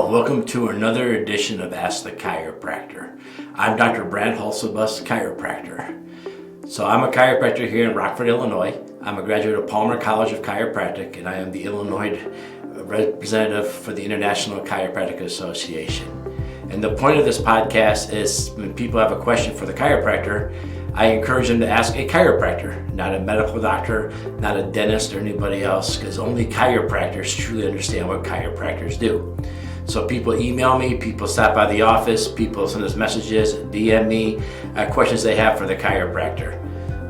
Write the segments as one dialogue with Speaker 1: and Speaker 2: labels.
Speaker 1: Hello, welcome to another edition of Ask the Chiropractor. I'm Dr. Brad Hulsebus, chiropractor. So I'm a chiropractor here in Rockford, Illinois. I'm a graduate of Palmer College of Chiropractic, and I am the Illinois representative for the International Chiropractic Association. And the point of this podcast is when people have a question for the chiropractor, I encourage them to ask a chiropractor, not a medical doctor, not a dentist or anybody else, because only chiropractors truly understand what chiropractors do. So people email me, people stop by the office, people send us messages, DM me, questions they have for the chiropractor.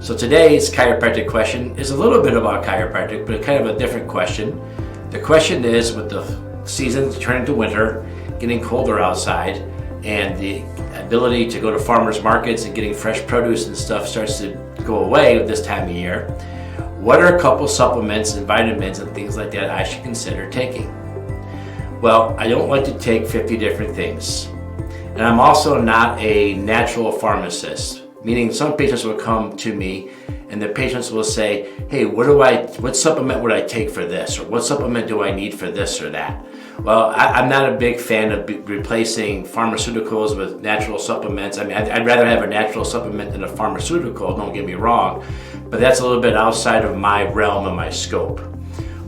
Speaker 1: So today's chiropractic question is a little bit about chiropractic, but kind of a different question. The question is, with the season turning to winter, getting colder outside, and the ability to go to farmers markets and getting fresh produce and stuff starts to go away this time of year, what are a couple supplements and vitamins and things like that I should consider taking? Well, I don't like to take 50 different things. And I'm also not a natural pharmacist, meaning some patients will come to me and the patients will say, hey, what supplement would I take for this? Or what supplement do I need for this or that? Well, I'm not a big fan of replacing pharmaceuticals with natural supplements. I mean, I'd rather have a natural supplement than a pharmaceutical, don't get me wrong, but that's a little bit outside of my realm and my scope.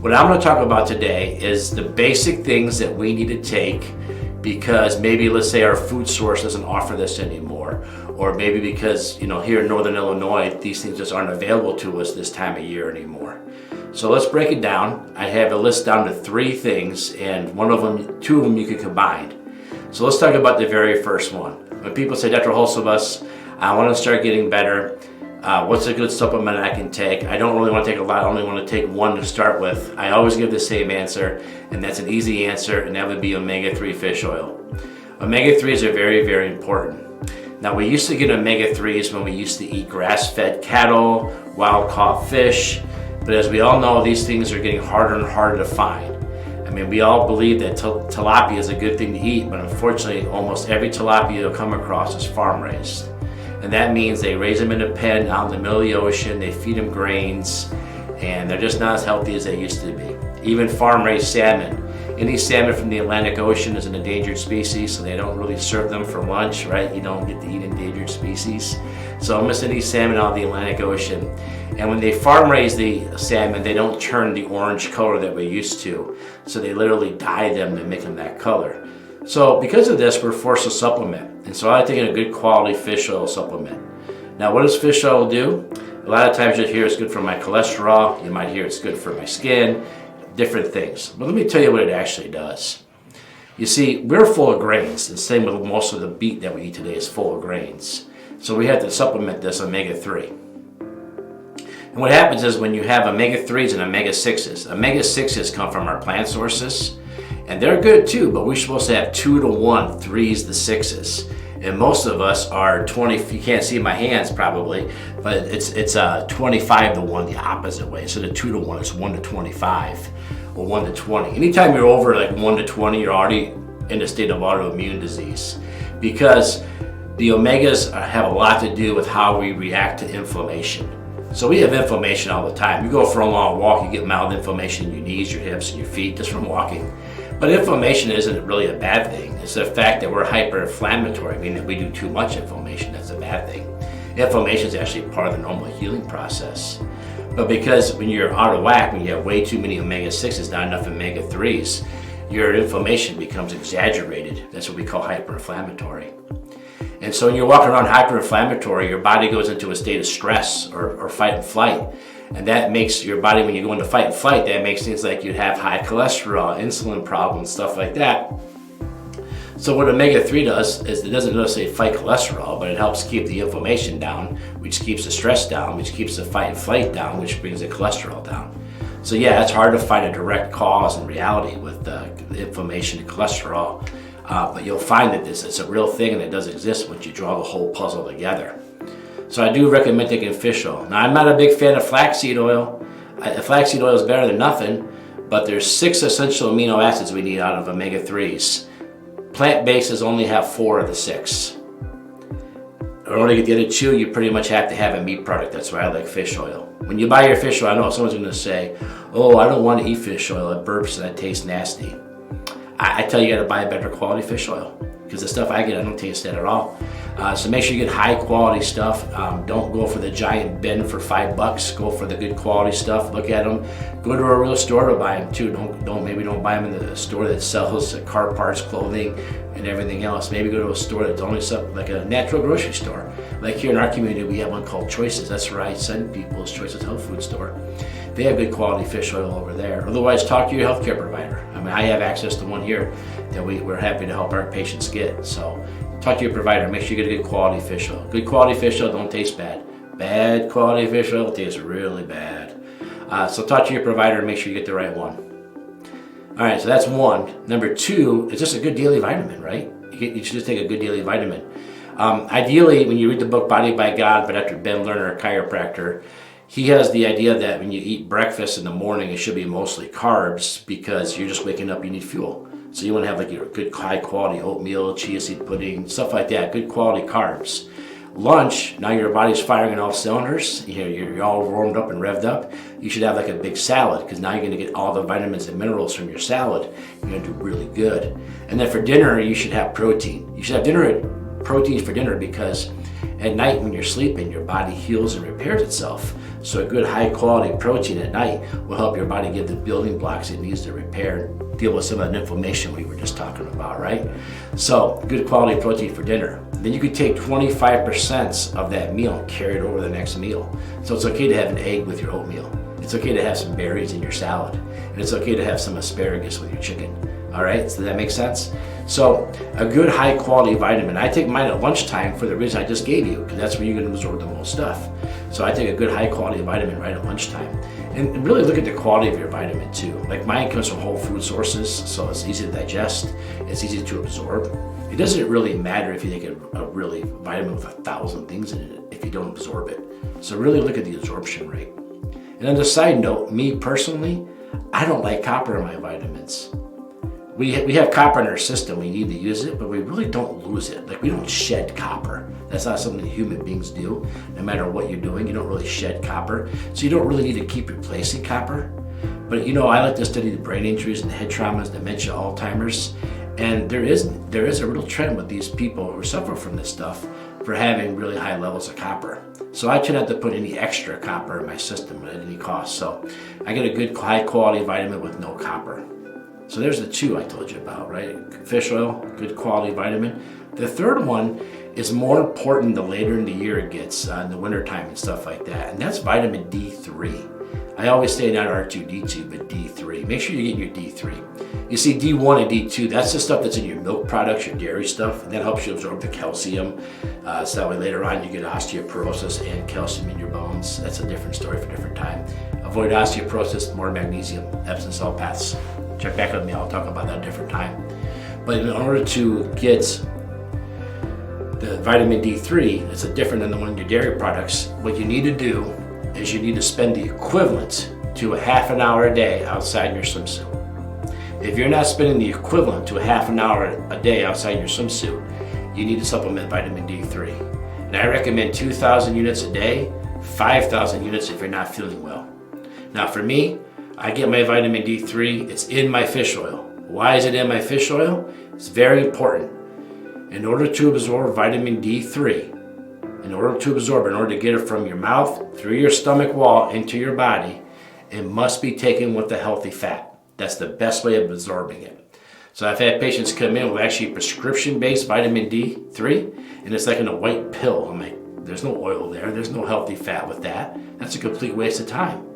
Speaker 1: What I'm going to talk about today is the basic things that we need to take because maybe, let's say, our food source doesn't offer this anymore, or maybe because, here in Northern Illinois, these things just aren't available to us this time of year anymore. So let's break it down. I have a list down to 3 things, and 2 of them you can combine. So let's talk about the very first one. When people say, Dr. Hulsebus, I want to start getting better. What's a good supplement I can take? I don't really want to take a lot. I only want to take 1 to start with. I always give the same answer, and that's an easy answer, and that would be omega-3 fish oil. Omega-3s are very, very important. Now, we used to get omega-3s when we used to eat grass-fed cattle, wild-caught fish, but as we all know, these things are getting harder and harder to find. I mean, we all believe that tilapia is a good thing to eat, but unfortunately, almost every tilapia you'll come across is farm-raised. And that means they raise them in a pen out in the middle of the ocean, they feed them grains, and they're just not as healthy as they used to be. Even farm-raised salmon. Any salmon from the Atlantic Ocean is an endangered species, so they don't really serve them for lunch, right? You don't get to eat endangered species. So almost any salmon out of the Atlantic Ocean. And when they farm-raise the salmon, they don't turn the orange color that we're used to. So they literally dye them to make them that color. So because of this, we're forced to supplement. And so I take a good quality fish oil supplement. Now, what does fish oil do? A lot of times you'll hear it's good for my cholesterol. You might hear it's good for my skin, different things. But let me tell you what it actually does. You see, we're full of grains. The same with most of the meat that we eat today is full of grains. So we have to supplement this omega-3. And what happens is when you have omega-3s and omega-6s, omega-6s come from our plant sources, and they're good too, but we're supposed to have 2 to 1, 3s to 6s. And most of us are 20, you can't see my hands probably, but it's 25 to 1 the opposite way. So the 2 to 1 is 1 to 25 or 1 to 20. Anytime you're over like 1 to 20, you're already in a state of autoimmune disease because the omegas have a lot to do with how we react to inflammation. So we have inflammation all the time. You go for a long walk, you get mild inflammation in your knees, your hips, and your feet just from walking. But inflammation isn't really a bad thing. It's the fact that we're hyper-inflammatory, meaning that we do too much inflammation, that's a bad thing. Inflammation is actually part of the normal healing process. But because when you're out of whack, when you have way too many omega-6s, not enough omega-3s, your inflammation becomes exaggerated. That's what we call hyper-inflammatory. And so when you're walking around hyper-inflammatory, your body goes into a state of stress or fight and flight. And that makes your body, when you go into fight and flight, that makes things like you'd have high cholesterol, insulin problems, stuff like that. So what omega-3 does is it doesn't necessarily fight cholesterol, but it helps keep the inflammation down, which keeps the stress down, which keeps the fight and flight down, which brings the cholesterol down. So yeah, it's hard to find a direct cause in reality with inflammation and cholesterol. But you'll find that it's a real thing and it does exist once you draw the whole puzzle together. So I do recommend taking fish oil. Now, I'm not a big fan of flaxseed oil. Flaxseed oil is better than nothing, but there's 6 essential amino acids we need out of omega-3s. Plant-based only have 4 of the 6. In order to get the other 2, you pretty much have to have a meat product. That's why I like fish oil. When you buy your fish oil, I know someone's going to say, oh, I don't want to eat fish oil. It burps and it tastes nasty. I tell you, you got to buy a better quality fish oil, because the stuff I get, I don't taste that at all. So make sure you get high quality stuff. Don't go for the giant bin for $5. Go for the good quality stuff. Look at them. Go to a real store to buy them too. Don't buy them in the store that sells car parts, clothing, and everything else. Maybe go to a store that's only stuff like a natural grocery store. Like here in our community, we have one called Choices. That's where I send people, is Choices Health Food Store. They have good quality fish oil over there. Otherwise, talk to your healthcare provider. I mean, I have access to one here that we're happy to help our patients get. So talk to your provider. Make sure you get a good quality fish oil. Good quality fish oil don't taste bad. Bad quality fish oil tastes really bad. So talk to your provider and make sure you get the right one. All right, so that's one. Number two is just a good daily vitamin, right? You should just take a good daily vitamin. Ideally, when you read the book Body by God by Dr. Ben Lerner, a chiropractor, he has the idea that when you eat breakfast in the morning, it should be mostly carbs, because you're just waking up, you need fuel. So you want to have like your good high quality oatmeal, chia seed pudding, stuff like that, good quality carbs. Lunch, now your body's firing on all cylinders, you're all warmed up and revved up. You should have like a big salad, because now you're going to get all the vitamins and minerals from your salad. You're going to do really good. And then for dinner, you should have protein. You should have protein for dinner, because at night when you're sleeping, your body heals and repairs itself. So a good high quality protein at night will help your body get the building blocks it needs to repair, deal with some of that inflammation we were just talking about, right? So good quality protein for dinner. Then you could take 25% of that meal and carry it over the next meal. So it's okay to have an egg with your oatmeal. It's okay to have some berries in your salad. And it's okay to have some asparagus with your chicken. All right, so that makes sense? So a good high quality vitamin. I take mine at lunchtime for the reason I just gave you, because that's where you're going to absorb the most stuff. So I take a good high quality vitamin right at lunchtime. And really look at the quality of your vitamin too. Like mine comes from whole food sources, so it's easy to digest, it's easy to absorb. It doesn't really matter if you take a really vitamin with 1,000 things in it if you don't absorb it. So really look at the absorption rate. And on the side note, me personally, I don't like copper in my vitamins. We have copper in our system, we need to use it, but we really don't lose it. Like we don't shed copper. That's not something that human beings do. No matter what you're doing, you don't really shed copper. So you don't really need to keep replacing copper. But I like to study the brain injuries and the head traumas, dementia, Alzheimer's. And there is a real trend with these people who suffer from this stuff for having really high levels of copper. So I try not to put any extra copper in my system at any cost. So I get a good high quality vitamin with no copper. So there's the two I told you about, right? Fish oil, good quality vitamin. The third one is more important the later in the year it gets, in the wintertime and stuff like that, and that's vitamin D3. I always say not R2, D2, but D3. Make sure you get your D3. You see, D1 and D2, that's the stuff that's in your milk products, your dairy stuff, and that helps you absorb the calcium. So that way later on you get osteoporosis and calcium in your bones. That's a different story for a different time. Avoid osteoporosis, more magnesium, Epsom salt baths. Check back with me, I'll talk about that a different time. But in order to get the vitamin D3, it's different than the one in your dairy products. What you need to do is you need to spend the equivalent to a half an hour a day outside your swimsuit. If you're not spending the equivalent to a half an hour a day outside your swimsuit, you need to supplement vitamin D3. And I recommend 2,000 units a day, 5,000 units if you're not feeling well. Now for me, I get my vitamin D3, it's in my fish oil. Why is it in my fish oil? It's very important. In order to absorb vitamin D3, in order to get it from your mouth, through your stomach wall, into your body, it must be taken with a healthy fat. That's the best way of absorbing it. So I've had patients come in with actually prescription-based vitamin D3, and it's like in a white pill. I'm like, there's no oil there, there's no healthy fat with that. That's a complete waste of time.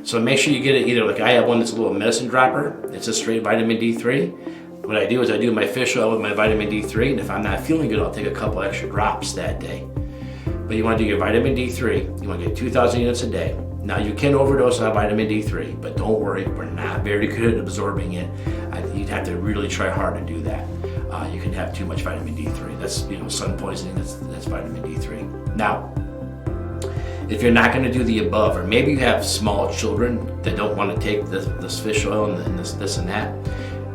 Speaker 1: So make sure you get it either, like I have one that's a little medicine dropper, it's a straight vitamin D3. What I do is I do my fish oil with my vitamin D3, and if I'm not feeling good, I'll take a couple extra drops that day. But you want to do your vitamin D3, you want to get 2,000 units a day. Now you can overdose on vitamin D3, but don't worry, we're not very good at absorbing it. You'd have to really try hard to do that. You can have too much vitamin D3. That's sun poisoning, that's vitamin D3. Now, if you're not going to do the above, or maybe you have small children that don't want to take this fish oil and this and that,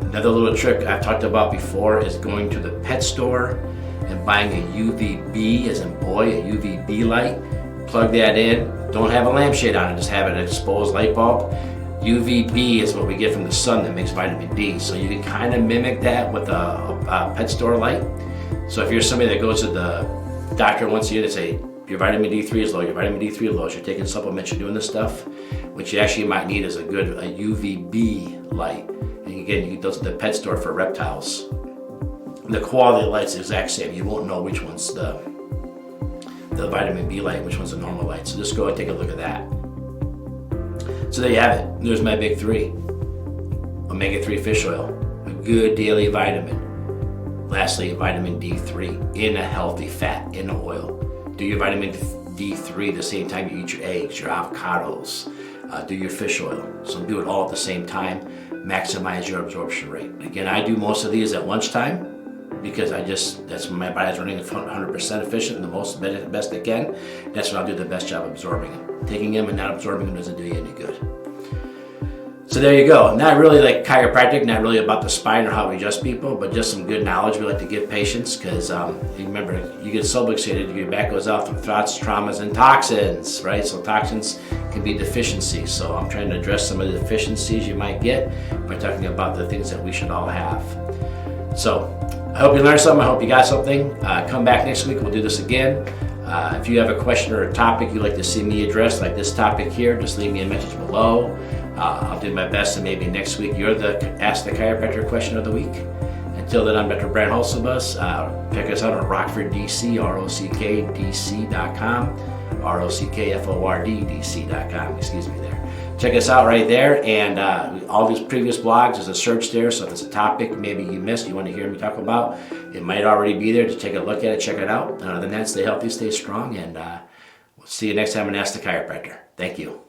Speaker 1: another little trick I've talked about before is going to the pet store and buying a UVB, as in boy, a UVB light. Plug that in. Don't have a lampshade on it, just have an exposed light bulb. UVB is what we get from the sun that makes vitamin D. So you can kind of mimic that with a pet store light. So if you're somebody that goes to the doctor once a year, they say your vitamin D3 is low, your vitamin D3 is low, you're taking supplements, you're doing this stuff, what you actually might need is a UVB light. And again, you get those at the pet store for reptiles. The quality of the light's the exact same. You won't know which one's the vitamin B light, which one's the normal light. So just go and take a look at that. So there you have it. There's my big three. Omega-3 fish oil, a good daily vitamin. Lastly, vitamin D3 in a healthy fat, in an oil. Do your vitamin D3 the same time you eat your eggs, your avocados, do your fish oil. So do it all at the same time. Maximize your absorption rate. Again, I do most of these at lunchtime because that's when my body's running 100% efficient and the best it can. That's when I'll do the best job absorbing them. Taking them and not absorbing them doesn't do you any good. So there you go. Not really like chiropractic, not really about the spine or how we adjust people, but just some good knowledge we like to give patients because remember, you get subluxated, your back goes out from thoughts, traumas, and toxins, right? So toxins can be deficiencies. So I'm trying to address some of the deficiencies you might get by talking about the things that we should all have. So I hope you learned something. I hope you got something. Come back next week. We'll do this again. If you have a question or a topic you'd like to see me address, like this topic here, just leave me a message below. I'll do my best, and maybe next week you're the Ask the Chiropractor question of the week. Until then, I'm Dr. Brent Holzebus. Check us out at Rockford, DC, ROCKDC.com, ROCKFORDDC.com, excuse me there. Check us out right there, and all these previous blogs, there's a search there, so if it's a topic maybe you missed, you want to hear me talk about, it might already be there. Just take a look at it, check it out. Other than that, stay healthy, stay strong, and we'll see you next time on Ask the Chiropractor. Thank you.